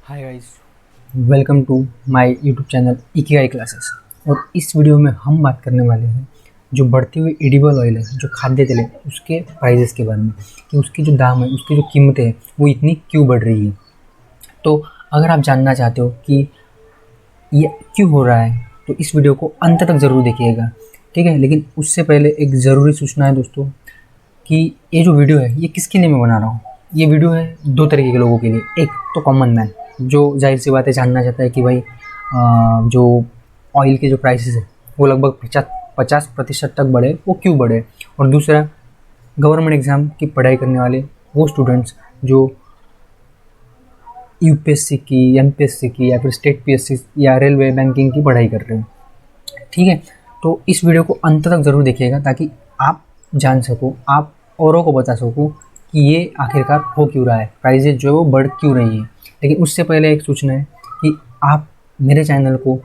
Hi guys, welcome to my YouTube channel Ikigai classes. और इस video में हम बात करने वाले हैं जो बढ़ती हुई एडिबल ऑयल है, जो खाद्य तेल है, उसके प्राइजेस के बारे में कि उसकी जो दाम है, उसकी जो कीमतें हैं वो इतनी क्यों बढ़ रही है। तो अगर आप जानना चाहते हो कि ये क्यों हो रहा है तो इस वीडियो को अंत तक ज़रूर देखिएगा, ठीक है। लेकिन उससे पहले एक ज़रूरी सूचना है दोस्तों कि ये जो वीडियो है ये किसके लिए मैं बना रहा हूँ। ये वीडियो है दो तरीके के लोगों के लिए। एक तो कॉमन मैन जो जाहिर सी बात है जानना चाहता है कि भाई जो ऑयल के जो प्राइसेस है वो लगभग 50% तक बढ़े, वो क्यों बढ़े। और दूसरा गवर्नमेंट एग्ज़ाम की पढ़ाई करने वाले वो स्टूडेंट्स जो यूपीएससी की, एमपीएससी की या फिर स्टेट पीएससी या रेलवे बैंकिंग की पढ़ाई कर रहे हैं, ठीक है। तो इस वीडियो को अंत तक ज़रूर देखिएगा ताकि आप जान सको, आप औरों को बता सको कि ये आखिरकार हो क्यों रहा है, प्राइजेज जो है वो बढ़ क्यों रही है। लेकिन उससे पहले एक सूचना है कि आप मेरे चैनल को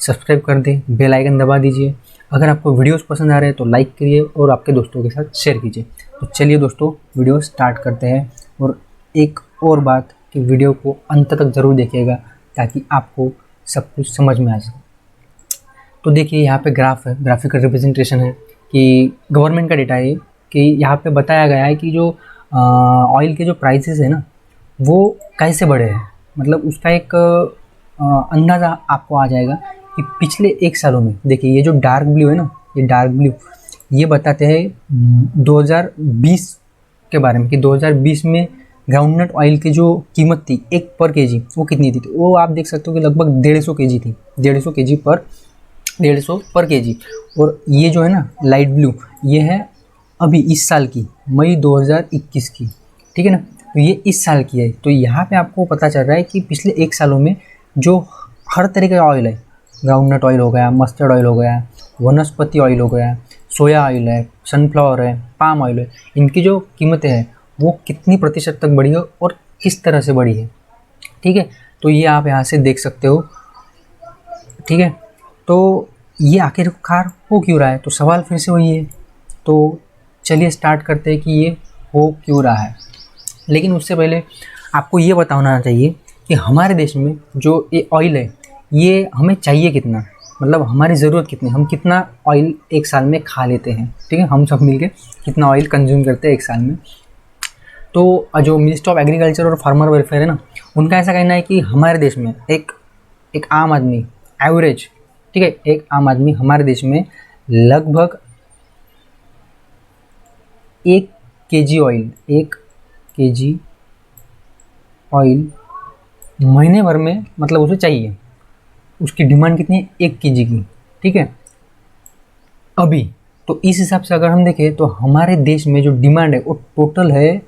सब्सक्राइब कर दें, बेल आइकन दबा दीजिए। अगर आपको वीडियोस पसंद आ रहे हैं तो लाइक करिए और आपके दोस्तों के साथ शेयर कीजिए। तो चलिए दोस्तों वीडियो स्टार्ट करते हैं। और एक और बात कि वीडियो को अंत तक ज़रूर देखिएगा ताकि आपको सब कुछ समझ में आ सके। तो देखिए यहाँ पे ग्राफ है, ग्राफिकल रिप्रेजेंटेशन है कि गवर्नमेंट का डेटा है कि यहाँ पे बताया गया है कि जो ऑयल के जो प्राइसेस है ना वो कैसे बढ़े हैं। मतलब उसका एक अंदाज़ा आपको आ जाएगा कि पिछले एक सालों में। देखिए ये जो डार्क ब्लू है ना, ये डार्क ब्लू ये बताते हैं 2020 के बारे में कि 2020 में ग्राउंडनट ऑयल की जो कीमत थी एक पर केजी वो कितनी थी। तो वो आप देख सकते हो कि लगभग 150 केजी थी, 150 केजी पर 150 पर केजी। और ये जो है ना लाइट ब्लू ये है अभी इस साल की, मई 2021 की, ठीक है ना। तो ये इस साल की है। तो यहाँ पे आपको पता चल रहा है कि पिछले एक सालों में जो हर तरीके का ऑयल है, ग्राउंडनट ऑयल हो गया, मस्टर्ड ऑयल हो गया, वनस्पति ऑयल हो गया, सोया ऑयल है, सनफ्लावर है, पाम ऑयल है, इनकी जो कीमतें हैं वो कितनी प्रतिशत तक बढ़ी है और किस तरह से बढ़ी है, ठीक है। तो ये आप यहाँ से देख सकते हो, ठीक है। तो ये आखिरकार हो क्यों रहा है, तो सवाल फिर से वही है। तो चलिए स्टार्ट करते हैं कि ये हो क्यों रहा है। लेकिन उससे पहले आपको ये पता होना चाहिए कि हमारे देश में जो ये ऑयल है ये हमें चाहिए कितना, मतलब हमारी ज़रूरत कितनी, हम कितना ऑयल एक साल में खा लेते हैं, ठीक है। हम सब मिलके कितना ऑयल कंज्यूम करते हैं एक साल में। तो जो मिनिस्टर ऑफ एग्रीकल्चर और फार्मर वेलफेयर है ना, उनका ऐसा कहना है कि हमारे देश में एक आम आदमी एवरेज, ठीक है, एक आम आदमी हमारे देश में लगभग 1 केजी ऑयल महीने भर में मतलब उसे चाहिए। उसकी डिमांड कितनी है, 1 केजी की, ठीक है अभी। तो इस हिसाब से अगर हम देखें तो हमारे देश में जो डिमांड है वो टोटल है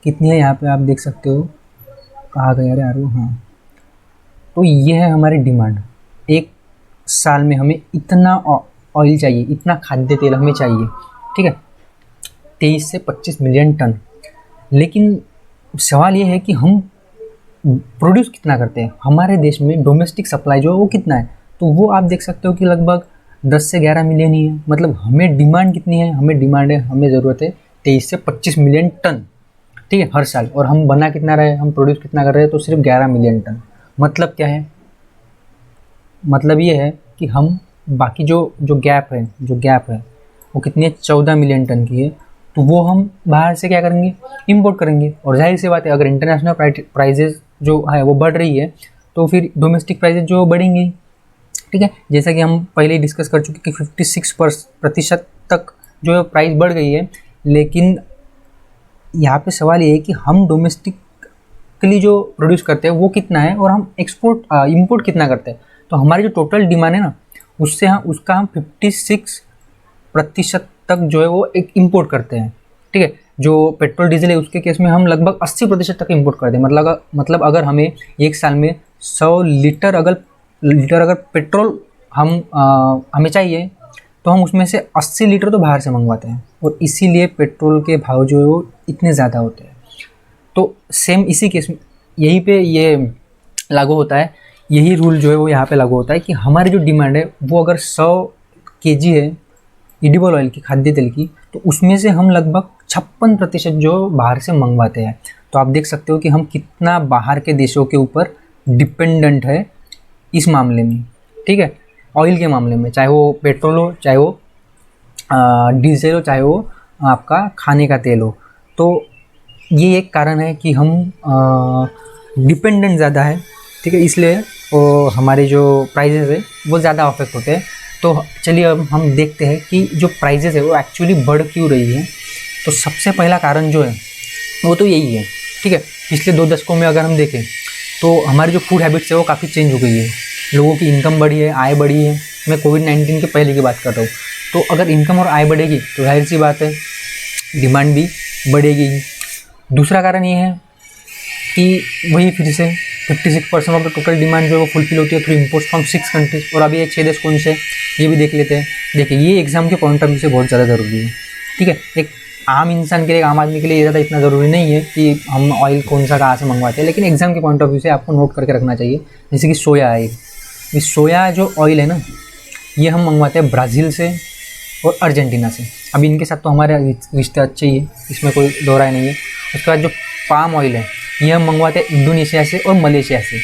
कितनी है, यहाँ पे आप देख सकते हो, कहाँ गया यार वो, हाँ। तो ये है हमारी डिमांड, एक साल में हमें इतना ऑयल चाहिए, इतना खाद्य तेल हमें चाहिए, ठीक है, 23 से 25 मिलियन टन। लेकिन सवाल ये है कि हम प्रोड्यूस कितना करते हैं, हमारे देश में डोमेस्टिक सप्लाई जो है वो कितना है। तो वो आप देख सकते हो कि लगभग 10 से 11 मिलियन ही है। मतलब हमें डिमांड कितनी है, हमें ज़रूरत है 23 से 25 मिलियन टन, ठीक है, हर साल। और हम बना कितना रहे, हम प्रोड्यूस कितना कर रहे हैं, तो सिर्फ 11 मिलियन टन। मतलब क्या है, मतलब ये है कि हम बाकी जो गैप है वो कितनी है, 14 मिलियन टन की है। तो वो हम बाहर से क्या करेंगे, इंपोर्ट करेंगे। और जाहिर सी बात है अगर इंटरनेशनल प्राइजेस जो है वो बढ़ रही है तो फिर डोमेस्टिक प्राइजेस जो बढ़ेंगे, ठीक है। जैसा कि हम पहले ही डिस्कस कर चुके कि 56% तक जो है प्राइस बढ़ गई है। लेकिन यहाँ पे सवाल ये है कि हम डोमेस्टिकली जो प्रोड्यूस करते हैं वो कितना है और हम इंपोर्ट कितना करते हैं। तो हमारी जो टोटल डिमांड है ना उससे उसका हम 56% तक जो है वो एक इंपोर्ट करते हैं, ठीक है। जो पेट्रोल डीजल है उसके केस में हम लगभग 80% तक इंपोर्ट करते हैं। मतलब अगर हमें एक साल में 100 लीटर अगर पेट्रोल हमें चाहिए तो हम उसमें से 80 लीटर तो बाहर से मंगवाते हैं। और इसीलिए पेट्रोल के भाव जो है वो इतने ज़्यादा होते हैं। तो सेम इसी केस में यहीं पे ये लागू होता है, यही रूल जो है वो यहाँ पे लागू होता है कि हमारी जो डिमांड है वो अगर 100 केजी है एडिबल ऑयल की, खाद्य तेल की, तो उसमें से हम लगभग 56% जो बाहर से मंगवाते हैं। तो आप देख सकते हो कि हम कितना बाहर के देशों के ऊपर डिपेंडेंट है इस मामले में, ठीक है, ऑयल के मामले में, चाहे वो पेट्रोल हो, चाहे वो डीजल हो, चाहे वो आपका खाने का तेल हो। तो ये एक कारण है कि हम डिपेंडेंट ज़्यादा है, ठीक है, इसलिए हमारे जो प्राइजेज़ है वो ज़्यादा अफेक्ट होते हैं। तो चलिए अब हम देखते हैं कि जो प्राइजेज़ है वो एक्चुअली बढ़ क्यों रही है। तो सबसे पहला कारण जो है वो तो यही है, ठीक है। पिछले 2 दशकों में अगर हम देखें तो हमारी जो फूड हैबिट्स है वो काफ़ी चेंज हो गई है। लोगों की इनकम बढ़ी है, आय बढ़ी है। मैं कोविड-19 के पहले की बात कर रहा हूँ। तो अगर इनकम और आय बढ़ेगी तो जाहिर सी बात है डिमांड भी बढ़ेगी। दूसरा कारण ये है कि वही फिर से 56% ऑफ द टोटल डिमांड जो है वो फुलफिल होती है थ्रू इम्पोर्ट्स फ्रॉम 6 कंट्रीज। और अभी ये 6 देश कौन से, ये भी देख लेते हैं। देखिए ये एग्जाम के पॉइंट ऑफ व्यू से बहुत ज़्यादा ज़रूरी है, ठीक है। एक आम इंसान के लिए, आम आदमी के लिए ज़्यादा इतना ज़रूरी नहीं है कि हम ऑयल कौन सा कहाँ से मंगवाते हैं, लेकिन एग्जाम के पॉइंट ऑफ व्यू से आपको नोट करके रखना चाहिए। जैसे कि सोया है, ये सोया जो ऑयल है ना, ये हम मंगवाते हैं ब्राज़ील से और अर्जेंटीना से। अभी इनके साथ तो हमारे रिश्ते अच्छे ही है, इसमें कोई दो राय नहीं है। उसके बाद जो पाम ऑयल है ये हम मंगवाते हैं इंडोनेशिया से और मलेशिया से।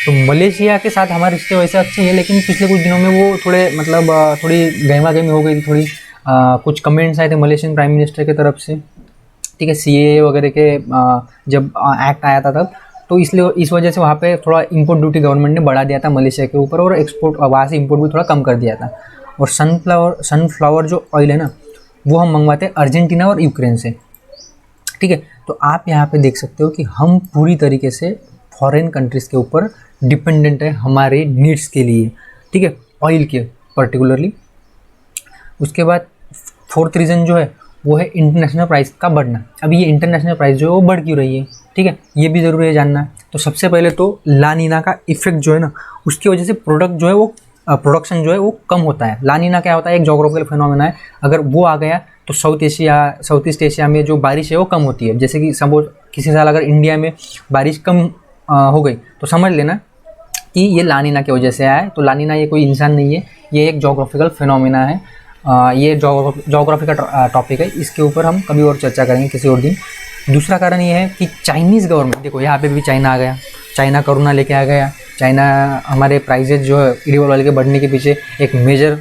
तो मलेशिया के साथ हमारे रिश्ते वैसे अच्छे हैं, लेकिन पिछले कुछ दिनों में वो थोड़े मतलब थोड़ी गहमा-गहमी हो गई थी, थोड़ी कुछ कमेंट्स आए थे मलेशियन प्राइम मिनिस्टर की तरफ से, ठीक है, सीएए वगैरह के जब एक्ट आया था तब। तो इसलिए इस वजह से वहाँ पे थोड़ा इंपोर्ट ड्यूटी गवर्नमेंट ने बढ़ा दिया था मलेशिया के ऊपर, और एक्सपोर्ट वहाँ से इंपोर्ट भी थोड़ा कम कर दिया था। और सनफ्लावर जो ऑयल है ना, वो हम मंगवाते हैं अर्जेंटीना और यूक्रेन से, ठीक है। तो आप यहाँ पे देख सकते हो कि हम पूरी तरीके से फॉरेन कंट्रीज़ के ऊपर डिपेंडेंट है हमारे नीड्स के लिए, ठीक है, ऑयल के पर्टिकुलरली। उसके बाद फोर्थ रीज़न जो है वो है इंटरनेशनल प्राइस का बढ़ना। अभी ये इंटरनेशनल प्राइस जो है वो बढ़ क्यों रही है, ठीक है, ये भी ज़रूरी है जानना। तो सबसे पहले तो ला नीना का इफेक्ट जो है ना, उसकी वजह से प्रोडक्ट जो है वो प्रोडक्शन जो है वो कम होता है। ला नीना क्या होता है, एक जोग्राफिकल फिनोमेना है। अगर वो आ गया तो साउथ ईस्ट एशिया में जो बारिश है वो कम होती है। जैसे कि सपोज किसी साल अगर इंडिया में बारिश कम हो गई तो समझ लेना कि ये ला नीना की वजह से आया है। तो ला नीना ये कोई इंसान नहीं है, ये एक जोग्राफिकल फिनोमेना है। ये जोग्राफी का टॉपिक है, इसके ऊपर हम कभी और चर्चा करेंगे किसी और दिन। दूसरा कारण ये है कि चाइनीज़ गवर्नमेंट, देखो यहाँ पे भी चाइना आ गया, चाइना कोरोना लेके आ गया। चाइना हमारे प्राइजेज जो है एडिबल ऑयल के बढ़ने के पीछे एक मेजर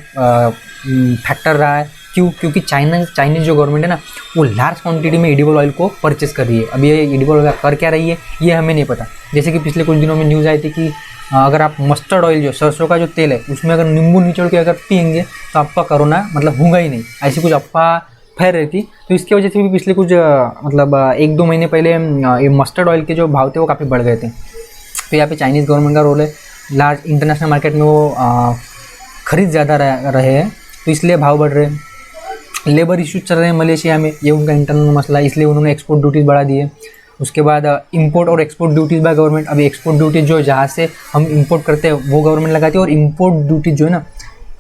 फैक्टर रहा है। क्यों? क्योंकि चाइनीज़ जो गवर्नमेंट है ना, वो लार्ज क्वांटिटी में एडिबल ऑयल को परचेस कर रही है। अभी ये एडिबल ऑयल कर क्या रही है ये हमें नहीं पता। जैसे कि पिछले कुछ दिनों में न्यूज़ आई थी कि अगर आप मस्टर्ड ऑयल जो सरसों का जो तेल है उसमें अगर नींबू निचोड़ के अगर पिएंगे तो आपका कोरोना मतलब होगा ही नहीं, ऐसी कुछ अफवाह फैल रही थी। तो इसकी वजह से भी पिछले कुछ मतलब 1-2 महीने पहले ये मस्टर्ड ऑयल के जो भाव थे वो काफ़ी बढ़ गए थे। तो यहाँ पे चाइनीज़ गवर्नमेंट का रोल है। लार्ज इंटरनेशनल मार्केट में वो खरीद ज़्यादा रहे हैं, तो इसलिए भाव बढ़ रहे हैं। लेबर इश्यूज चल रहे हैं मलेशिया में, ये उनका इंटरनल मसला है, इसलिए उन्होंने एक्सपोर्ट ड्यूटीज़ बढ़ा दी है। उसके बाद इंपोर्ट और एक्सपोर्ट ड्यूटीज़ बाय गवर्नमेंट। अभी एक्सपोर्ट ड्यूटी जो जहाँ से हम इंपोर्ट करते हैं वो गवर्नमेंट लगाती है, और इंपोर्ट ड्यूटी जो है ना,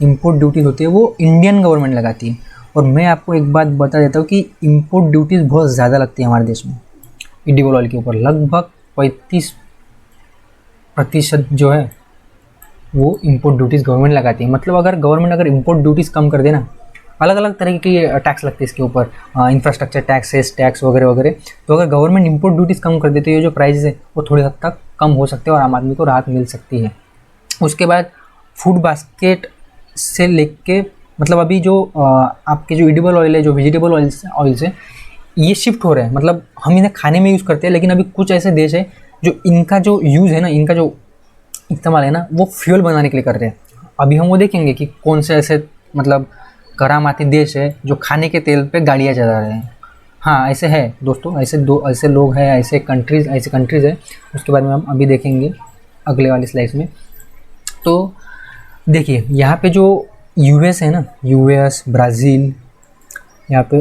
इंपोर्ट ड्यूटीज़ होती है वो इंडियन गवर्नमेंट लगाती है। और मैं आपको एक बात बता देता हूँ कि इंपोर्ट ड्यूटीज़ बहुत ज़्यादा लगती है हमारे देश में एडिबल ऑयल के ऊपर। लगभग 35% जो है वो इंपोर्ट ड्यूटीज़ गवर्नमेंट लगाती है। मतलब अगर गवर्नमेंट अगर इंपोर्ट ड्यूटीज़ कम कर देना, अलग अलग तरह की टैक्स लगते हैं इसके ऊपर, इंफ्रास्ट्रक्चर टैक्स, सेस टैक्स वगैरह वगैरह। तो अगर गवर्नमेंट इंपोर्ट ड्यूटीज़ कम कर देती है, जो प्राइस है वो थोड़ी हद तक कम हो सकते हैं और आम आदमी को राहत मिल सकती है। उसके बाद फूड बास्केट से लेके मतलब अभी जो आपके जो एडिबल ऑयल है, जो वेजिटेबल ऑयल से ये शिफ्ट हो रहे हैं। मतलब हम इन्हें खाने में यूज़ करते हैं, लेकिन अभी कुछ ऐसे देश है जो इनका जो यूज़ है ना, इनका जो इस्तेमाल है ना, वो फ्यूल बनाने के लिए कर रहे हैं। अभी हम वो देखेंगे कि कौन से ऐसे मतलब करामाती देश है जो खाने के तेल पे गाड़ियाँ चला रहे हैं। हाँ ऐसे है दोस्तों, ऐसे लोग हैं, ऐसे कंट्रीज़ है। उसके बारे में हम अभी देखेंगे अगले वाली स्लाइड्स में। तो देखिए यहाँ पे जो यूएस है ना, यूएस, ब्राज़ील, यहाँ पे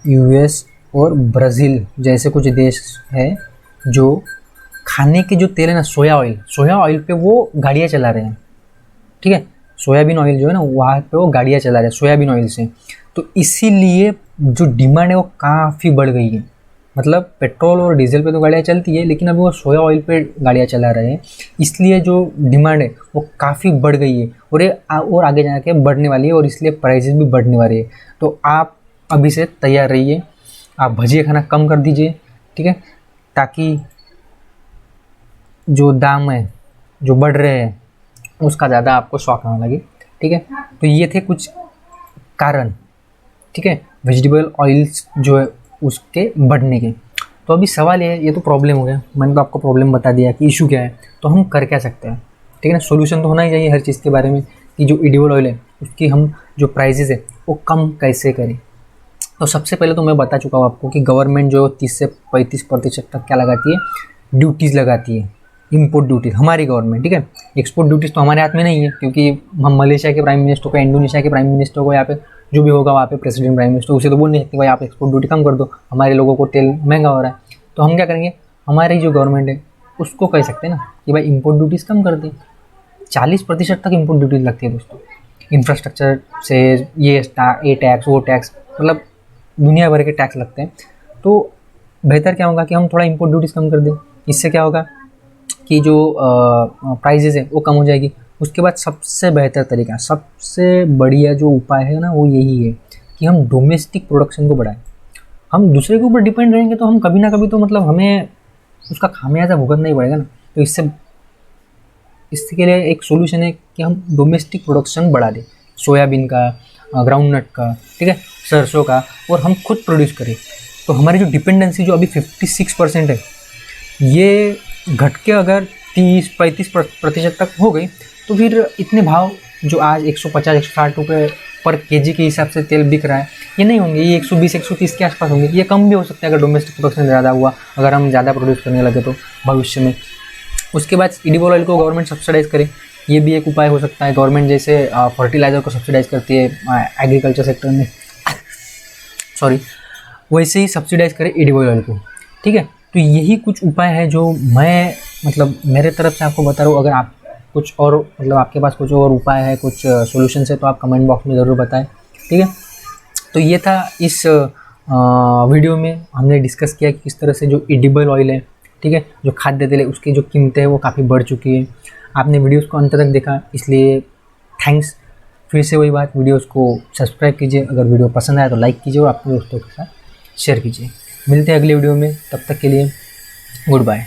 यूएस और ब्राज़ील जैसे कुछ देश है जो खाने के जो तेल है ना, सोया ऑयल पे वो गाड़ियाँ चला रहे हैं, ठीक है। सोयाबीन ऑयल जो है ना, वहाँ पे वो गाड़ियाँ चला रहे हैं सोयाबीन ऑयल से। तो इसीलिए जो डिमांड है वो काफ़ी बढ़ गई है। मतलब पेट्रोल और डीजल पे तो गाड़ियाँ चलती है, लेकिन अभी वो सोया ऑयल पे गाड़ियाँ चला रहे हैं, इसलिए जो डिमांड है वो काफ़ी बढ़ गई है और ये और आगे जाके बढ़ने वाली है, और इसलिए प्राइसेस भी बढ़ने वाली है। तो आप अभी से तैयार रहिए। आप भजिए खाना कम कर दीजिए, ठीक है, ताकि जो दाम है जो बढ़ रहे हैं उसका ज़्यादा आपको शौक ना लगे, ठीक है। तो ये थे कुछ कारण, ठीक है, वेजिटेबल ऑयल्स जो है उसके बढ़ने के। तो अभी सवाल ये तो प्रॉब्लम हो गया, मैंने तो आपको प्रॉब्लम बता दिया कि इशू क्या है, तो हम कर क्या सकते हैं, ठीक है ना। सोल्यूशन तो होना ही चाहिए हर चीज़ के बारे में कि जो एडिबल ऑयल है उसकी हम जो प्राइसेस है वो कम कैसे करें। तो सबसे पहले तो मैं बता चुका हूँ आपको कि गवर्नमेंट जो 30 से 35% तक क्या लगाती है, ड्यूटीज़ लगाती है, इम्पोर्ट ड्यूटीज हमारी गवर्नमेंट, ठीक है। एक्सपोर्ट ड्यूटीज़ तो हमारे हाथ में नहीं है, क्योंकि हम मलेशिया के प्राइम मिनिस्टर को, इंडोनेशिया के प्राइम मिनिस्टर को, यहाँ पे जो भी होगा वहाँ पे प्रेसिडेंट प्राइम मिनिस्टर, उसे तो बोल नहीं सकते भाई आप एक्सपोर्ट ड्यूटी कम कर दो, हमारे लोगों को तेल महंगा हो रहा है। तो हम क्या करेंगे, हमारी जो गवर्नमेंट है उसको कह सकते हैं ना कि भाई इम्पोर्ट ड्यूटीज़ कम कर दें। 40% तक इम्पोर्ट ड्यूटीज़ लगती है दोस्तों, इंफ्रास्ट्रक्चर से ये टैक्स वो टैक्स, मतलब दुनिया भर के टैक्स लगते हैं। तो बेहतर क्या होगा कि हम थोड़ा इम्पोर्ट ड्यूटीज़ कम कर दें। इससे क्या होगा कि जो प्राइजेज़ है वो कम हो जाएगी। उसके बाद सबसे बेहतर तरीका, सबसे बढ़िया जो उपाय है ना वो यही है कि हम डोमेस्टिक प्रोडक्शन को बढ़ाएं। हम दूसरे के ऊपर डिपेंड रहेंगे तो हम कभी ना कभी तो मतलब हमें उसका खामियाजा भुगतना ही पड़ेगा ना। तो इसके लिए एक सोल्यूशन है कि हम डोमेस्टिक प्रोडक्शन बढ़ा दें, सोयाबीन का, ग्राउंडनट का, ठीक है, सरसों का, और हम खुद प्रोड्यूस करें। तो हमारी जो डिपेंडेंसी जो अभी 56% है ये घट के अगर 30-35% तक हो गई तो फिर इतने भाव जो आज 150-160 रुपये पर केजी के हिसाब से तेल बिक रहा है ये नहीं होंगे, ये 120-130 के आसपास होंगे। ये कम भी हो सकता है अगर डोमेस्टिक प्रोडक्शन ज़्यादा हुआ, अगर हम ज़्यादा प्रोड्यूस करने लगे तो भविष्य में। उसके बाद एडिबल ऑयल को गवर्नमेंट सब्सिडाइज़ करे, ये भी एक उपाय हो सकता है। गवर्नमेंट जैसे फर्टिलाइज़र को सब्सिडाइज़ करती है एग्रीकल्चर सेक्टर में, सॉरी, वैसे ही सब्सिडाइज़ करे एडिबल ऑयल को, ठीक है। तो यही कुछ उपाय है जो मैं मतलब मेरे तरफ से आपको बता रहा हूँ। अगर आप कुछ और मतलब आपके पास कुछ और उपाय है, कुछ सॉल्यूशन है तो आप कमेंट बॉक्स में ज़रूर बताएं, ठीक है। तो ये था इस वीडियो में हमने डिस्कस किया कि किस तरह से जो एडिबल ऑयल है, ठीक है, जो खाद्य तेल है उसकी जो कीमतें हैं वो काफ़ी बढ़ चुकी है। आपने वीडियोस को अंत तक देखा इसलिए थैंक्स। फिर से वही बात, वीडियोस को सब्सक्राइब कीजिए, अगर वीडियो पसंद आया तो लाइक कीजिए और अपने दोस्तों के साथ शेयर कीजिए। मिलते हैं अगले वीडियो में, तब तक के लिए गुड बाय।